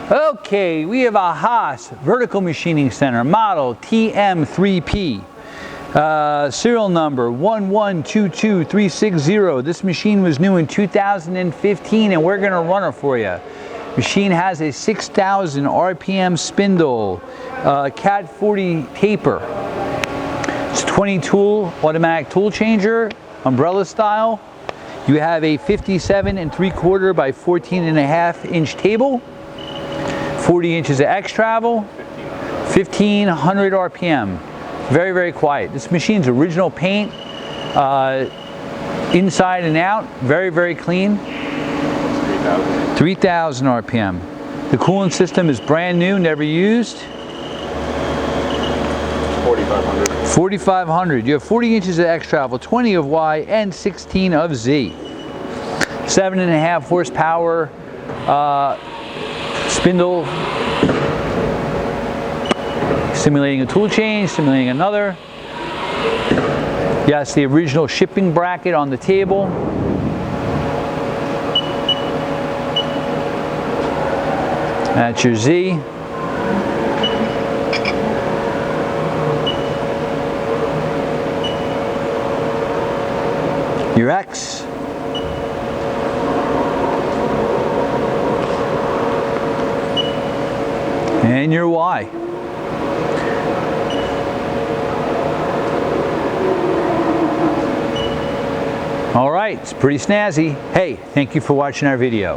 Okay, we have a Haas vertical machining center, model TM3P. Serial number 1122360. This machine was new in 2015 and we're going to run it for you. Machine has a 6,000 RPM spindle, Cat 40 taper. It's 20 tool automatic tool changer, umbrella style. You have a 57 3/4 by 14.5 inch table, 40 inches of X travel, 1500 RPM. Very, very quiet. This machine's original paint, inside and out, very, very clean. 3,000 RPM. The coolant system is brand new, never used. 4,500. 4,500. You have 40 inches of X travel, 20 of Y, and 16 of Z. 7.5 horsepower spindle. Simulating a tool change, simulating another. Yes, the original shipping bracket on the table. That's your Z. Your X. And your Y. All right, it's pretty snazzy. Hey, thank you for watching our video.